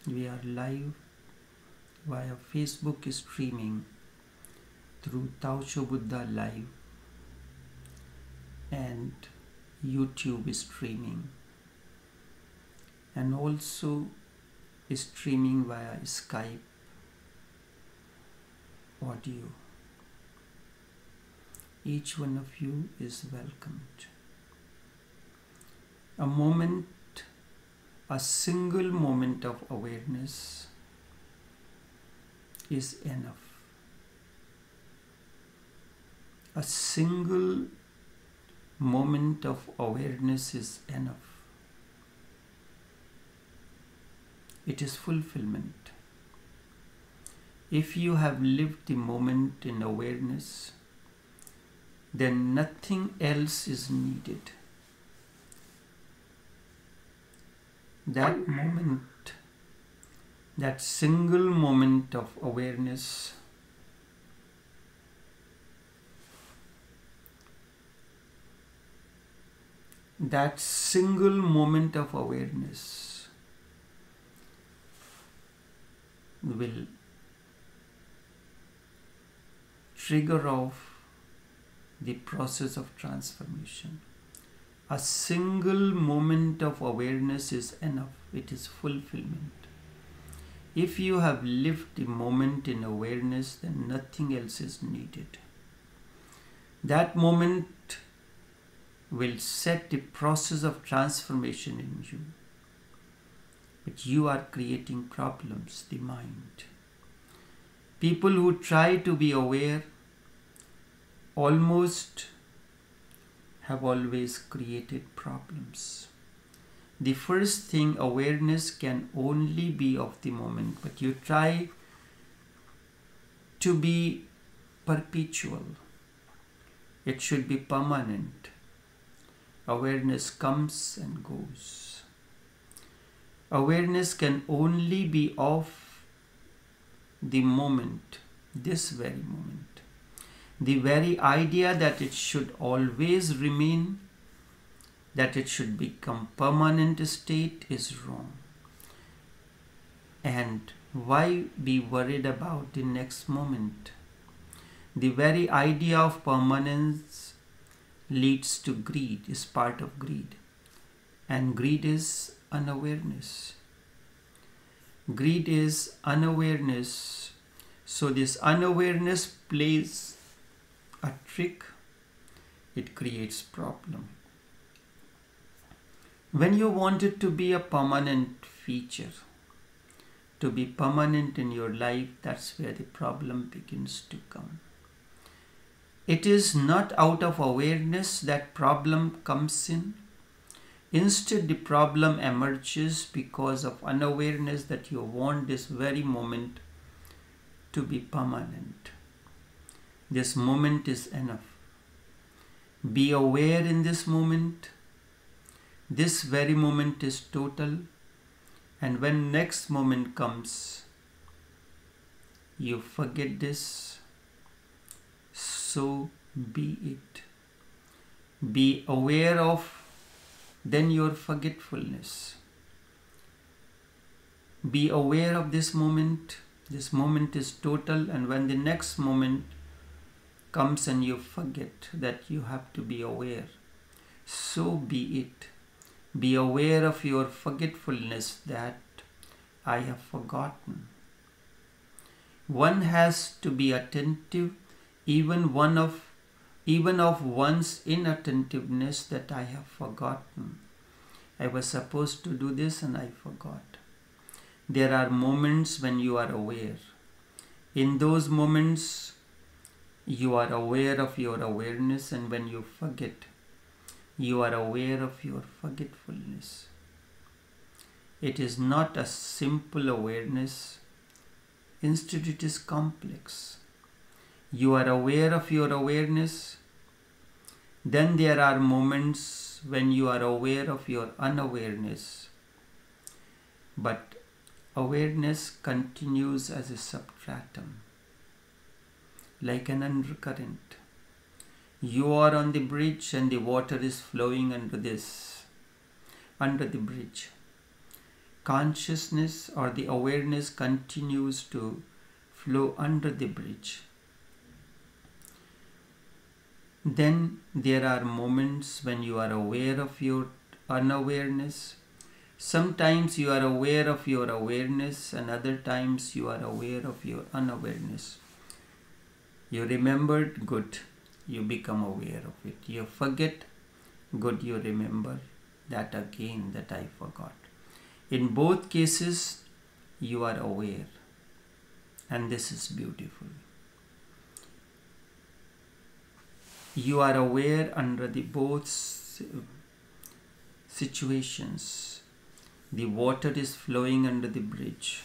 We are live via Facebook streaming through taoshobuddha live and YouTube streaming, and also streaming via Skype audio. Each one of you is welcomed. A moment, a single moment of awareness is enough. A single moment of awareness is enough. It is fulfillment. If you have lived the moment in awareness, then nothing else is needed. That moment, that single moment of awareness, that single moment of awareness will trigger off the process of transformation. A single moment of awareness is enough. It is fulfillment. If you have lived the moment in awareness, then nothing else is needed. That moment will set the process of transformation in you. But you are creating problems, the mind. People who try to be aware almost have always created problems. The first thing, awareness can only be of the moment, but you try to be perpetual. It should be permanent. Awareness comes and goes. Awareness can only be of the moment, this very moment. The very idea that it should always remain, that it should become permanent state is wrong. And why be worried about the next moment? The very idea of permanence leads to greed, is part of greed. And greed is unawareness. Greed is unawareness. So this unawareness plays a trick. It creates problem. When you want it to be a permanent feature, to be permanent in your life, that's where the problem begins to come. It is not out of awareness that problem comes in. Instead, the problem emerges because of unawareness that you want this very moment to be permanent. This moment is enough. Be aware in this moment. This very moment is total. And when next moment comes, you forget this. So be it. Be aware of then your forgetfulness. Be aware of this moment. This moment is total, and when the next moment comes and you forget that you have to be aware, so be it. Be aware of your forgetfulness that I have forgotten. One has to be attentive even of one's inattentiveness, that I have forgotten. I was supposed to do this and I forgot. There are moments when you are aware. In those moments, you are aware of your awareness, and when you forget, you are aware of your forgetfulness. It is not a simple awareness. Instead, it is complex. You are aware of your awareness. Then there are moments when you are aware of your unawareness. But awareness continues as a substratum, like an undercurrent. You are on the bridge and the water is flowing under the bridge. consciousness or the awareness continues to flow under the bridge. Then there are moments when you are aware of your unawareness. Sometimes you are aware of your awareness, and other times you are aware of your unawareness. You remembered, good, you become aware of it. You forget, good, you remember that again, that I forgot. In both cases, you are aware, and this is beautiful. You are aware under the both situations. The water is flowing under the bridge.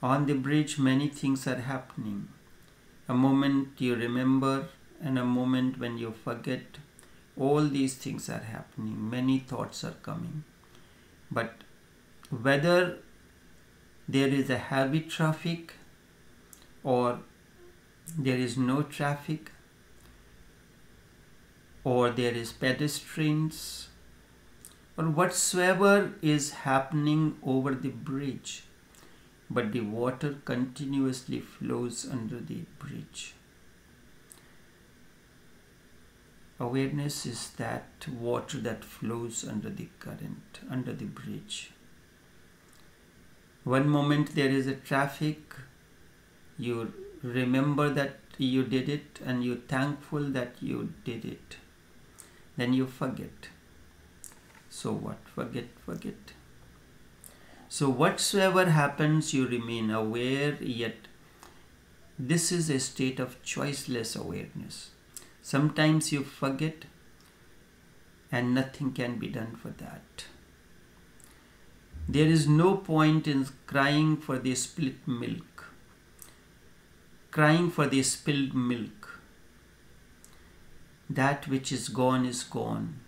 On the bridge, many things are happening. A moment you remember, and a moment when you forget. All these things are happening. Many thoughts are coming. But whether there is a heavy traffic or there is no traffic, or there is pedestrians, or whatsoever is happening over the bridge, but the water continuously flows under the bridge. Awareness is that water that flows under the current, under the bridge. One moment there is a traffic, you remember that you did it and you're thankful that you did it. Then you forget. So what? Forget. So whatsoever happens, you remain aware, yet this is a state of choiceless awareness. Sometimes you forget and nothing can be done for that. There is no point in crying for the spilt milk. Crying for the spilled milk. That which is gone is gone.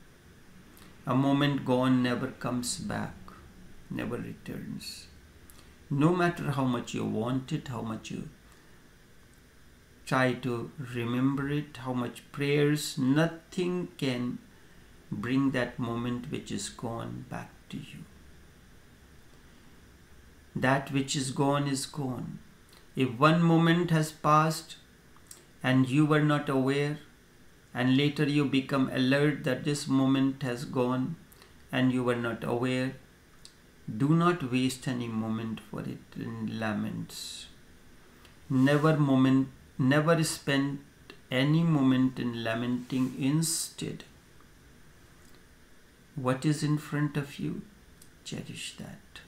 A moment gone never comes back, never returns. No matter how much you want it, how much you try to remember it, how much prayers, nothing can bring that moment which is gone back to you. That which is gone is gone. If one moment has passed and you were not aware, and later you become alert that this moment has gone and you were not aware, do not waste any moment for it in laments. Never spend any moment in lamenting. Instead, what is in front of you, cherish that.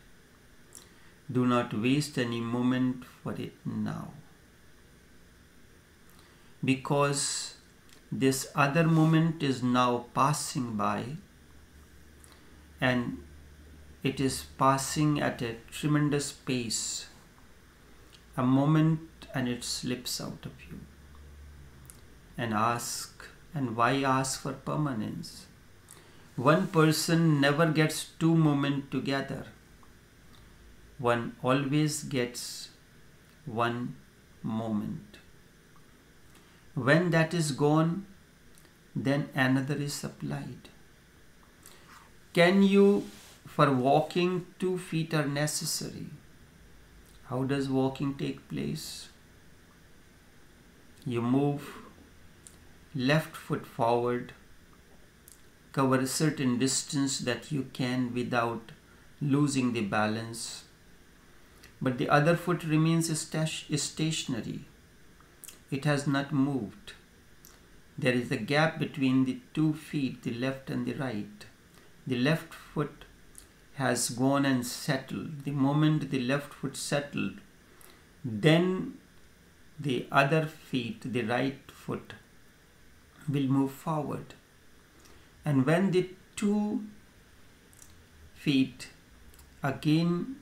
Do not waste any moment for it now. Because this other moment is now passing by, and it is passing at a tremendous pace. A moment and it slips out of you. And why ask for permanence? One person never gets two moments together. One always gets one moment. When that is gone, then another is supplied. For walking, 2 feet are necessary. How does walking take place? You move left foot forward, cover a certain distance that you can without losing the balance, but the other foot remains stationary. It has not moved. There is a gap between the 2 feet, the left and the right. The left foot has gone and settled. The moment the left foot settled, then the other feet, the right foot, will move forward. And when the 2 feet again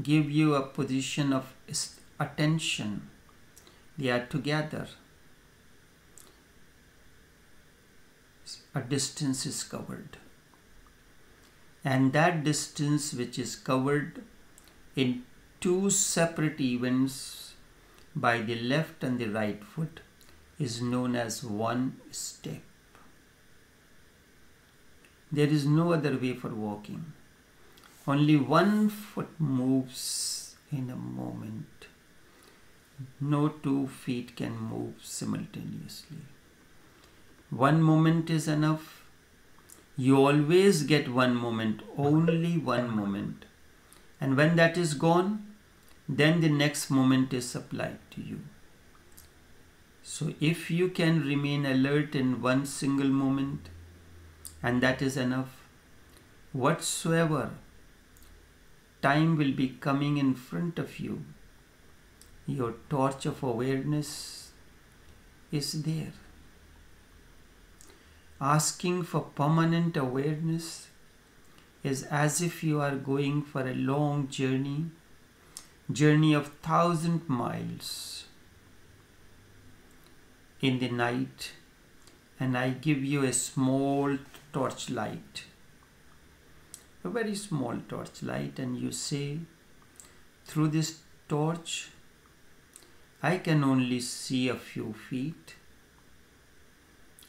give you a position of attention, they are together. A distance is covered. And that distance which is covered in 2 separate events by the left and the right foot is known as one step. There is no other way for walking. Only one foot moves in a moment. No 2 feet can move simultaneously. One moment is enough. You always get one moment, only one moment. And when that is gone, then the next moment is supplied to you. So if you can remain alert in one single moment, and that is enough, whatsoever time will be coming in front of you, your torch of awareness is there. Asking for permanent awareness is as if you are going for a long journey of 1,000 miles in the night, and I give you a small torchlight, a very small torchlight, and you say, through this torch I can only see a few feet.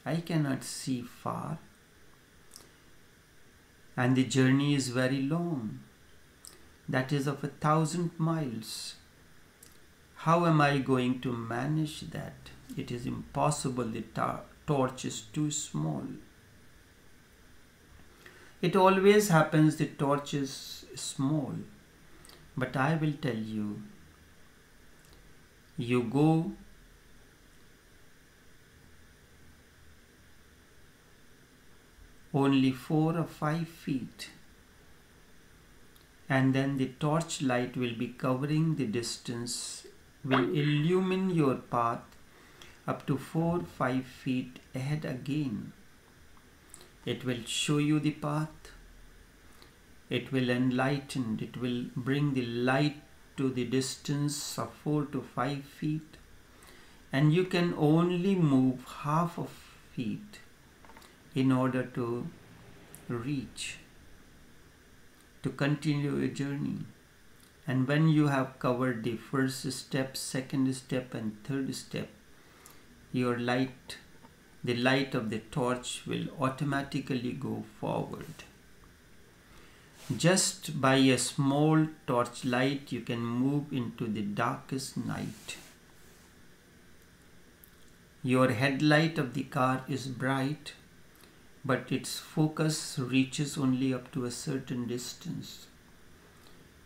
I cannot see far, and the journey is very long. That is of 1,000 miles. How am I going to manage that? It is impossible. The torch is too small. It always happens the torch is small. But I will tell you, you go only 4 or 5 feet, and then the torch light will be covering the distance, will illumine your path up to 4 or 5 feet ahead again. It will show you the path. It will enlighten. It will bring the light to the distance of 4 to 5 feet, and you can only move half of feet in order to reach, to continue your journey. And when you have covered the first step, second step, and third step, your light, the light of the torch, will automatically go forward. Just by a small torch light, you can move into the darkest night. Your headlight of the car is bright, but its focus reaches only up to a certain distance.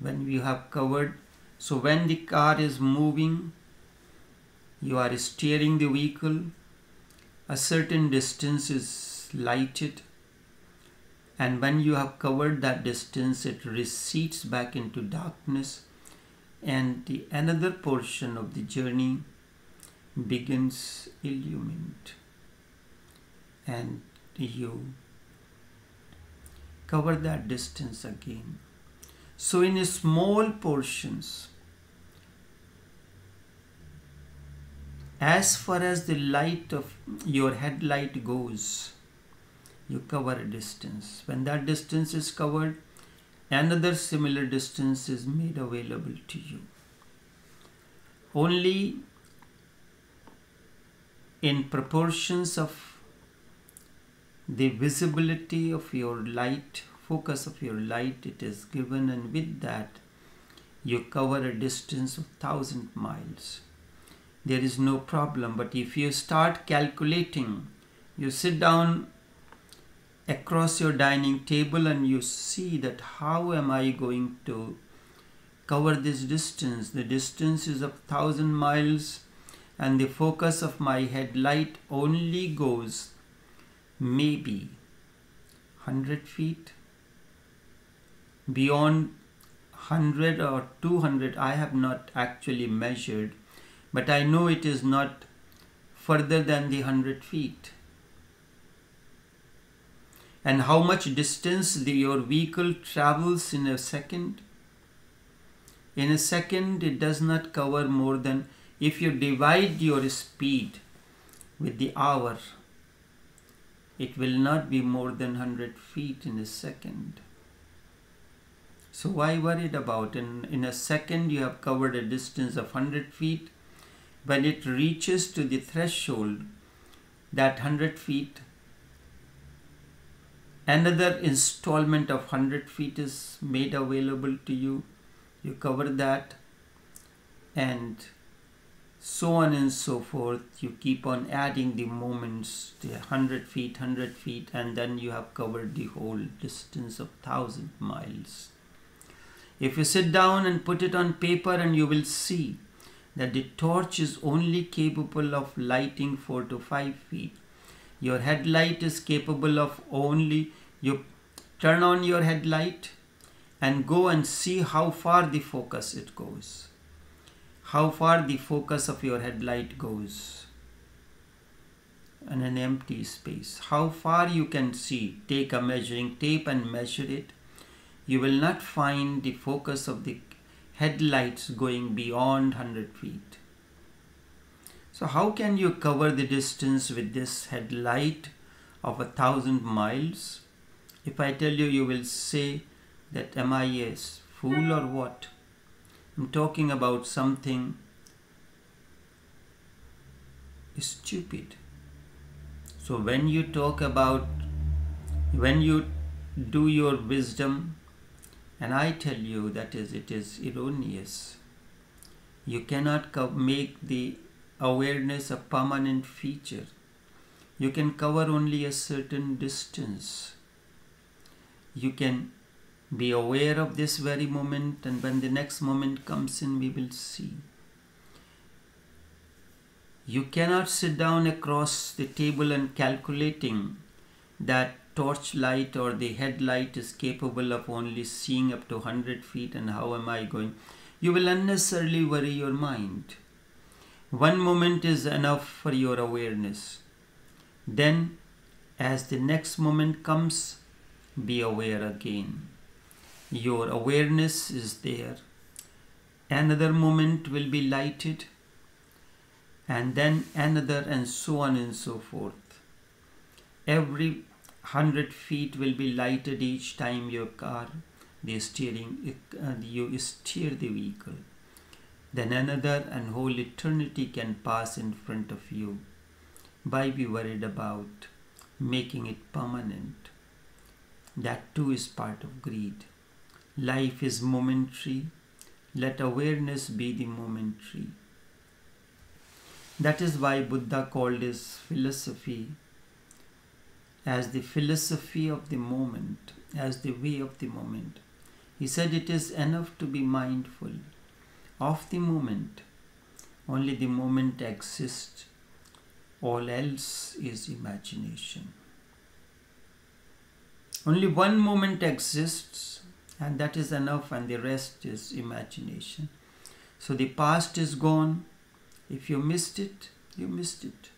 When you have covered, so when the car is moving, you are steering the vehicle, a certain distance is lighted, and when you have covered that distance, it recedes back into darkness, and the another portion of the journey begins illumined, and you cover that distance again. So in small portions, as far as the light of your headlight goes, you cover a distance. When that distance is covered, another similar distance is made available to you. Only in proportions of the visibility of your light, focus of your light, it is given, and with that you cover a distance of 1,000 miles. There is no problem. But if you start calculating, you sit down across your dining table and you see that how am I going to cover this distance? The distance is of 1,000 miles, and the focus of my headlight only goes maybe 100 feet. Beyond 100 or 200, I have not actually measured, but I know it is not further than the 100 feet. And how much distance your vehicle travels in a second? In a second, it does not cover more than, if you divide your speed with the hour, it will not be more than 100 feet in a second. So why worried about? In a second, you have covered a distance of 100 feet. When it reaches to the threshold, that 100 feet Another installment of 100 feet is made available to you. You cover that, and so on and so forth. You keep on adding the moments, the 100 feet, 100 feet, and then you have covered the whole distance of 1,000 miles. If you sit down and put it on paper, and you will see that the torch is only capable of lighting 4 to 5 feet. Your headlight is capable of only, you turn on your headlight and go and see how far the focus it goes. How far the focus of your headlight goes in an empty space. How far you can see. Take a measuring tape and measure it. You will not find the focus of the headlights going beyond 100 feet. So how can you cover the distance with this headlight of 1,000 miles? If I tell you, you will say that am I a fool or what? I'm talking about something stupid. So when you talk about, when you do your wisdom, and I tell you that it is erroneous. You cannot make the awareness a permanent feature. You can cover only a certain distance. You can be aware of this very moment, and when the next moment comes in, we will see. You cannot sit down across the table and calculating that torchlight or the headlight is capable of only seeing up to 100 feet, and how am I going? You will unnecessarily worry your mind. One moment is enough for your awareness. Then, as the next moment comes, be aware again. Your awareness is there. Another moment will be lighted, and then another, and so on and so forth. Every 100 feet will be lighted each time your car, you steer the vehicle. Then another, and whole eternity can pass in front of you. Why be worried about making it permanent? That too is part of greed. Life is momentary. Let awareness be the momentary. That is why Buddha called his philosophy as the philosophy of the moment, as the way of the moment. He said it is enough to be mindful of the moment. Only the moment exists. All else is imagination. Only one moment exists, and that is enough, and the rest is imagination. So the past is gone. If you missed it, you missed it.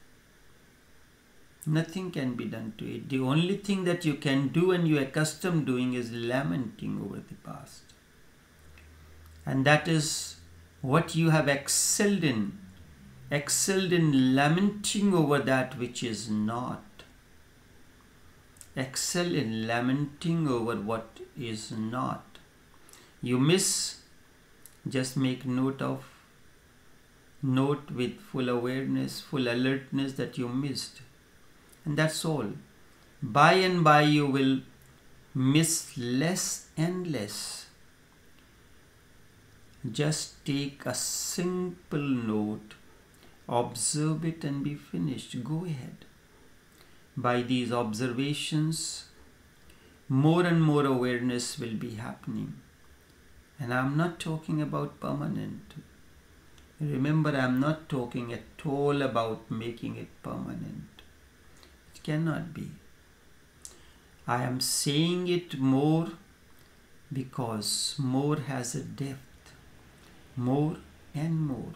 Nothing can be done to it. The only thing that you can do, and you are accustomed doing, is lamenting over the past. And that is what you have excelled in. Excelled in lamenting over that which is not. Excel in lamenting over what is not. You miss, just make note with full awareness, full alertness that you missed. And that's all. By and by you will miss less and less. Just take a simple note, observe it, and be finished. Go ahead. By these observations, more and more awareness will be happening. And I'm not talking about permanent. Remember, I'm not talking at all about making it permanent. It cannot be. I am saying it more because more has a depth. More and more.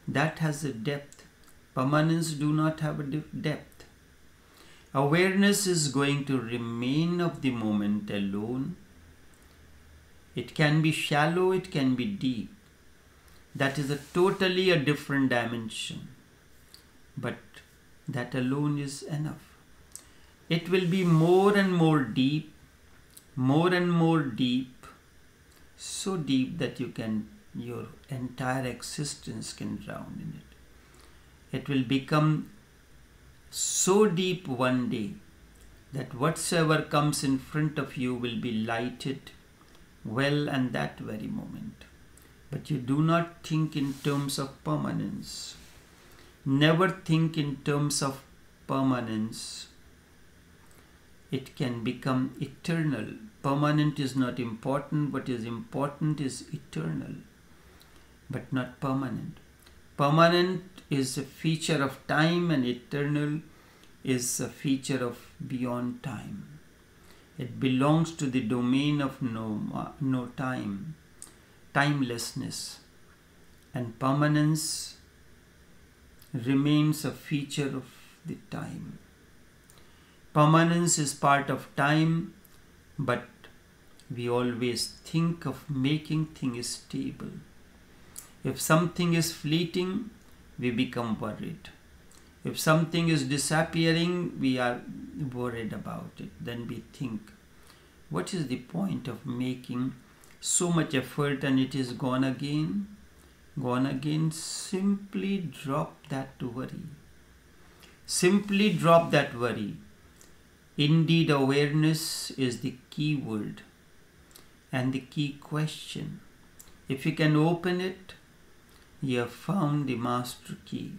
That has a depth. Permanence do not have a depth. Awareness is going to remain of the moment alone. It can be shallow, it can be deep. That is totally a different dimension. But that alone is enough. It will be more and more deep, more and more deep, so deep that your entire existence can drown in it. It will become so deep one day that whatsoever comes in front of you will be lighted well and that very moment. But you do not think in terms of permanence. Never think in terms of permanence. It can become eternal. Permanent is not important. What is important is eternal, but not permanent. Permanent is a feature of time, and eternal is a feature of beyond time. It belongs to the domain of no time, timelessness, and permanence remains a feature of the time. Permanence is part of time, but we always think of making things stable. If something is fleeting, we become worried. If something is disappearing, we are worried about it. Then we think, what is the point of making so much effort and it is gone again? Gone again. Simply drop that worry. Simply drop that worry. Indeed, awareness is the key word and the key question. If you can open it, you have found the master key.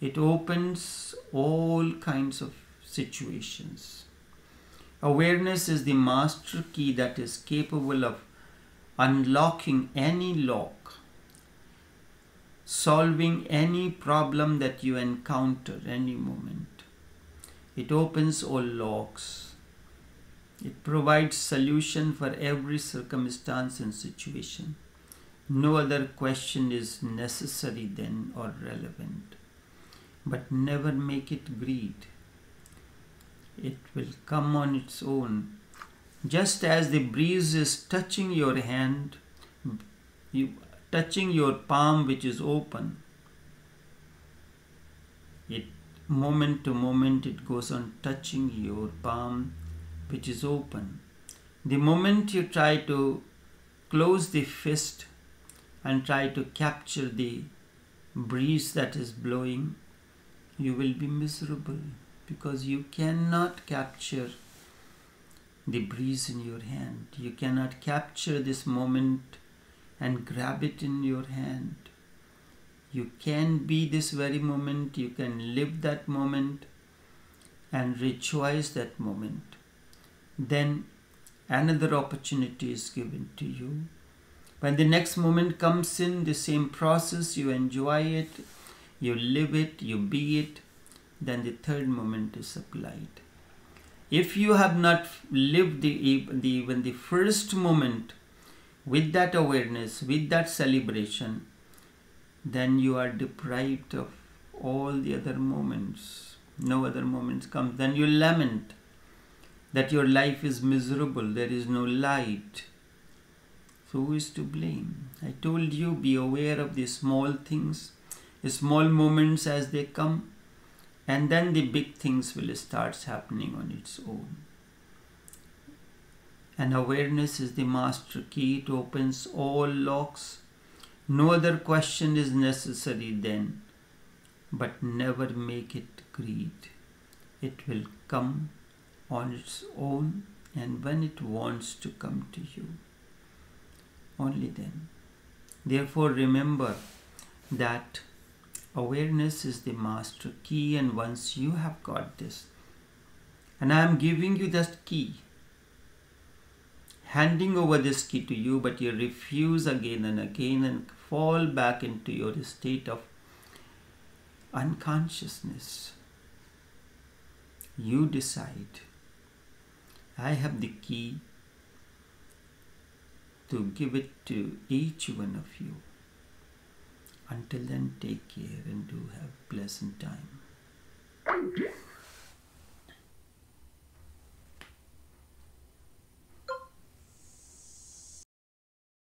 It opens all kinds of situations. Awareness is the master key that is capable of unlocking any lock, solving any problem that you encounter any moment. It opens all locks. It provides solution for every circumstance and situation. No other question is necessary then or relevant. But never make it greed. It will come on its own. Just as the breeze is touching your hand, touching your palm which is open, moment to moment it goes on touching your palm which is open. The moment you try to close the fist and try to capture the breeze that is blowing, you will be miserable because you cannot capture the breeze in your hand. You cannot capture this moment and grab it in your hand. You can be this very moment. You can live that moment and rejoice that moment. Then another opportunity is given to you. When the next moment comes in, the same process, you enjoy it, you live it, you be it, then the third moment is applied. If you have not lived even the first moment with that awareness, with that celebration, then you are deprived of all the other moments. No other moments come. Then you lament that your life is miserable, there is no light. So who is to blame? I told you, be aware of the small things, the small moments as they come, and then the big things will start happening on its own. And awareness is the master key. It opens all locks. No other question is necessary then, but never make it greed. It will come on its own, and when it wants to come to you, only then. Therefore, remember that awareness is the master key, and once you have got this, and I am giving you that key, handing over this key to you, but you refuse again and again and fall back into your state of unconsciousness. You decide, I have the key to give it to each one of you. Until then, take care and do have pleasant time.